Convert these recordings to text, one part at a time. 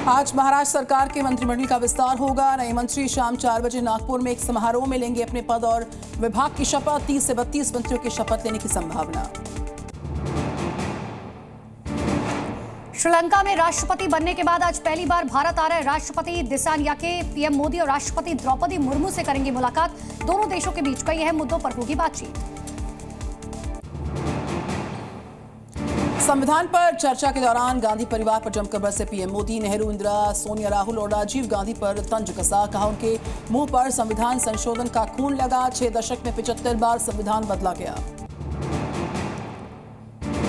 आज महाराष्ट्र सरकार के मंत्रिमंडल का विस्तार होगा। नए मंत्री शाम 4 बजे नागपुर में एक समारोह में लेंगे अपने पद और विभाग की शपथ। 30 से 32 मंत्रियों की शपथ लेने की संभावना। श्रीलंका में राष्ट्रपति बनने के बाद आज पहली बार भारत आ रहे राष्ट्रपति दिसानायके पीएम मोदी और राष्ट्रपति द्रौपदी मुर्मू से करेंगे मुलाकात। दोनों देशों के बीच कई अहम मुद्दों पर होगी बातचीत। संविधान पर चर्चा के दौरान गांधी परिवार पर जमकर बरसे पीएम मोदी। नेहरू, इंदिरा, सोनिया, राहुल और राजीव गांधी पर तंज कसा। कहा उनके मुंह पर संविधान संशोधन का खून लगा। 6 दशक में 75 बार संविधान बदला गया।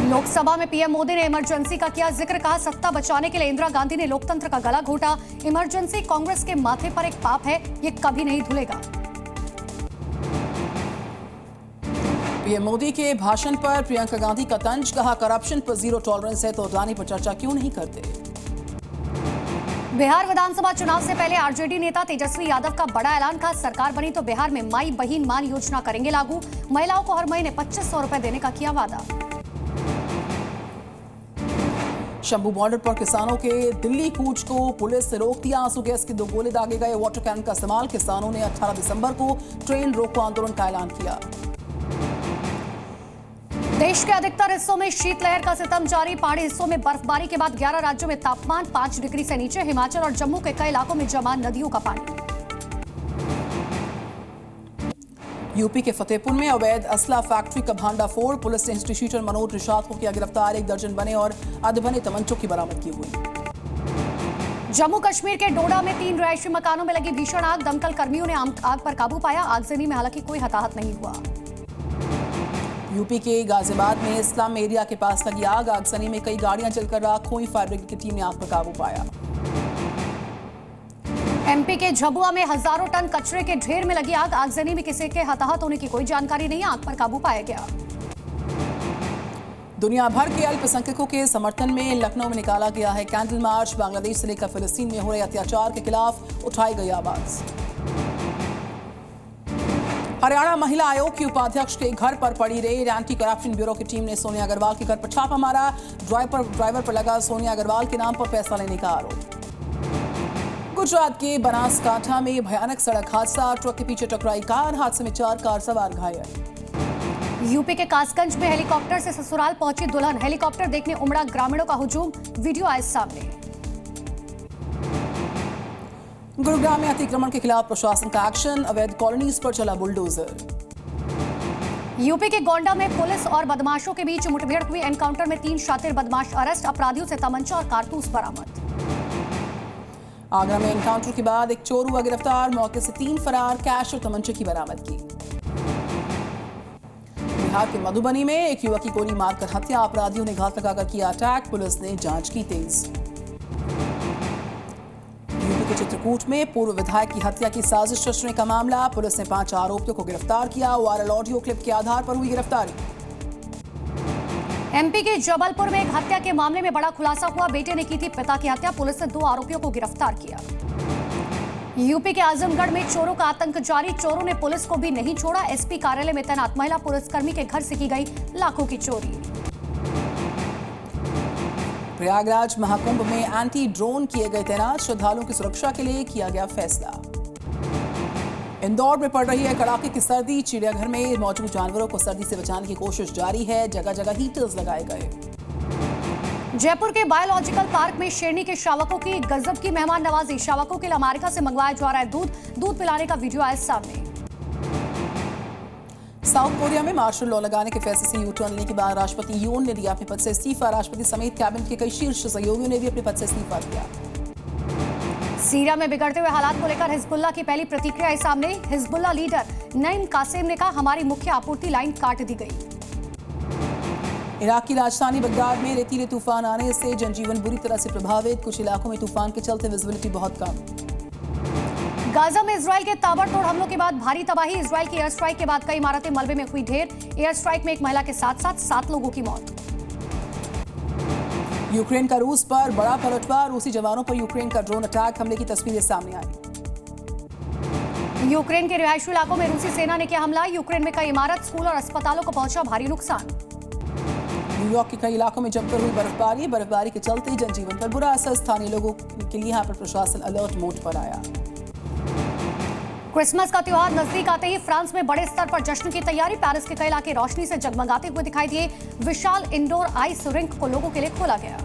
लोकसभा में पीएम मोदी ने इमरजेंसी का किया जिक्र। कहा सत्ता बचाने के लिए इंदिरा गांधी ने लोकतंत्र का गला घोटा। इमरजेंसी कांग्रेस के माथे पर एक पाप है, ये कभी नहीं धुलेगा। पीएम मोदी के भाषण पर प्रियंका गांधी का तंज। कहा करप्शन पर जीरो टॉलरेंस है तो अदानी पर चर्चा क्यों नहीं करते। बिहार विधानसभा चुनाव से पहले आरजेडी नेता तेजस्वी यादव का बड़ा ऐलान। कहा सरकार बनी तो बिहार में माई बहिन मान योजना करेंगे लागू। महिलाओं को हर महीने 2500 रुपए देने का किया वादा। शंभू बॉर्डर पर किसानों के दिल्ली कूच को पुलिस ने रोक दिया। आंसू गैस के 2 गोले दागे गए। वाटर कैनन का इस्तेमाल। किसानों ने 18 दिसंबर को ट्रेन रोको आंदोलन का ऐलान किया। देश के अधिकतर हिस्सों में शीतलहर का सितम जारी। पहाड़ी हिस्सों में बर्फबारी के बाद 11 राज्यों में तापमान 5 डिग्री से नीचे। हिमाचल और जम्मू के कई इलाकों में जमा नदियों का पानी। यूपी के फतेहपुर में अवैध असला फैक्ट्री का भांडाफोड़। पुलिस ने हिस्ट्री शीटर मनोज निषाद को किया गिरफ्तार। 1 दर्जन बने और अधबने तमंचों की बरामदगी हुई। जम्मू कश्मीर के डोडा में 3 रिहायशी मकानों में लगी भीषण आग। दमकल कर्मियों ने आग पर काबू पाया। आगजनी में हालांकि कोई हताहत नहीं हुआ। यूपी के गाजियाबाद में इस्लाम एरिया के पास लगी आग। आगजनी में कई गाड़ियां जलकर राख हुई। फायर ब्रिगेड की टीम ने आग पर काबू पाया। एमपी के झाबुआ में हजारों टन कचरे के ढेर में लगी आग। आगजनी में किसी के हताहत होने की कोई जानकारी नहीं। आग पर काबू पाया गया। दुनिया भर के अल्पसंख्यकों के समर्थन में लखनऊ में निकाला गया है कैंडल मार्च। बांग्लादेश से लेकर फिलिस्तीन में हो रहे अत्याचार के खिलाफ उठाई गई आवाज। हरियाणा महिला आयोग की उपाध्यक्ष के घर पर पड़ी रेड। एंटी करप्शन ब्यूरो की टीम ने सोनिया अग्रवाल के घर पर छापा मारा। ड्राइवर पर लगा सोनिया अग्रवाल के नाम पर पैसा लेने का आरोप। गुजरात के बनासकांठा में भयानक सड़क हादसा। ट्रक के पीछे टकराई कार। हादसे में 4 कार सवार घायल। यूपी के कासगंज में हेलीकॉप्टर से ससुराल पहुंची दुल्हन। हेलीकॉप्टर देखने उमड़ा ग्रामीणों का हुजूम। वीडियो आए सामने। गुरुग्राम में अतिक्रमण के खिलाफ प्रशासन का एक्शन। अवैध कॉलोनीज पर चला बुलडोजर। यूपी के गोंडा में पुलिस और बदमाशों के बीच मुठभेड़ हुई। एनकाउंटर में 3 शातिर बदमाश अरेस्ट। अपराधियों से तमंचा और कारतूस बरामद। आगरा में एनकाउंटर के बाद एक चोर हुआ गिरफ्तार। मौके से 3 फरार। कैश और तमंचे की बरामदगी। बिहार के मधुबनी में एक युवक की गोली मारकर हत्या। अपराधियों ने घात लगाकर किया अटैक। पुलिस ने जांच की तेज। के चित्रकूट में पूर्व विधायक की हत्या की साजिश रचने का मामला। पुलिस ने 5 आरोपियों को गिरफ्तार किया। वायरल ऑडियो क्लिप के आधार पर हुई गिरफ्तारी। एमपी के जबलपुर में एक हत्या के मामले में बड़ा खुलासा हुआ। बेटे ने की थी पिता की हत्या। पुलिस ने 2 आरोपियों को गिरफ्तार किया। यूपी के आजमगढ़ में चोरों का आतंक जारी। चोरों ने पुलिस को भी नहीं छोड़ा। एसपी कार्यालय में तैनात महिला पुलिसकर्मी के घर से की गई लाखों की चोरी। प्रयागराज महाकुंभ में एंटी ड्रोन किए गए तैनात। श्रद्धालुओं की सुरक्षा के लिए किया गया फैसला। इंदौर में पड़ रही है कड़ाके की सर्दी। चिड़ियाघर में मौजूद जानवरों को सर्दी से बचाने की कोशिश जारी है। जगह जगह हीटर्स लगाए गए। जयपुर के बायोलॉजिकल पार्क में शेरनी के शावकों की गजब की मेहमान नवाजी। शावकों के लिए अमेरिका से मंगवाया जा रहा है दूध पिलाने का वीडियो आया सामने। साउथ कोरिया में मार्शल लॉ लगाने के फैसले से यू टर्न लेने के बाद राष्ट्रपति यून ने दिया अपने पद से इस्तीफा। राष्ट्रपति समेत कैबिनेट के कई शीर्ष सहयोगियों ने भी अपने पद से इस्तीफा दिया। सीरिया में बिगड़ते हुए हालात को लेकर हिजबुल्लाह की पहली प्रतिक्रिया आई सामने। हिजबुल्लाह लीडर नईम कासिम ने कहा हमारी मुख्य आपूर्ति लाइन काट दी गई। इराक की राजधानी बगदाद में रेतीले तूफान आने से जनजीवन बुरी तरह से प्रभावित। कुछ इलाकों में तूफान के चलते विजिबिलिटी बहुत कम। गाजा में इजराइल के ताबड़तोड़ हमलों के बाद भारी तबाही। इजराइल की एयर स्ट्राइक के बाद कई इमारतें मलबे में हुई ढेर। एयर स्ट्राइक में एक महिला के साथ 7 लोगों की मौत। यूक्रेन का रूस पर बड़ा पलटवार। रूसी जवानों पर यूक्रेन का ड्रोन अटैक। हमले की तस्वीरें सामने आई। यूक्रेन के रिहायशी इलाकों में रूसी सेना ने किया हमला। यूक्रेन में कई इमारत, स्कूल और अस्पतालों को पहुंचा भारी नुकसान। न्यूयॉर्क के कई इलाकों में जमकर हुई बर्फबारी के चलते जनजीवन पर बुरा असर। स्थानीय लोगों के लिए यहाँ पर प्रशासन अलर्ट मोड पर आया। क्रिसमस का त्योहार नजदीक आते ही फ्रांस में बड़े स्तर पर जश्न की तैयारी। पेरिस के कई इलाके रोशनी से जगमगाते हुए दिखाई दिए। विशाल इंडोर आइस रिंक को लोगों के लिए खोला गया।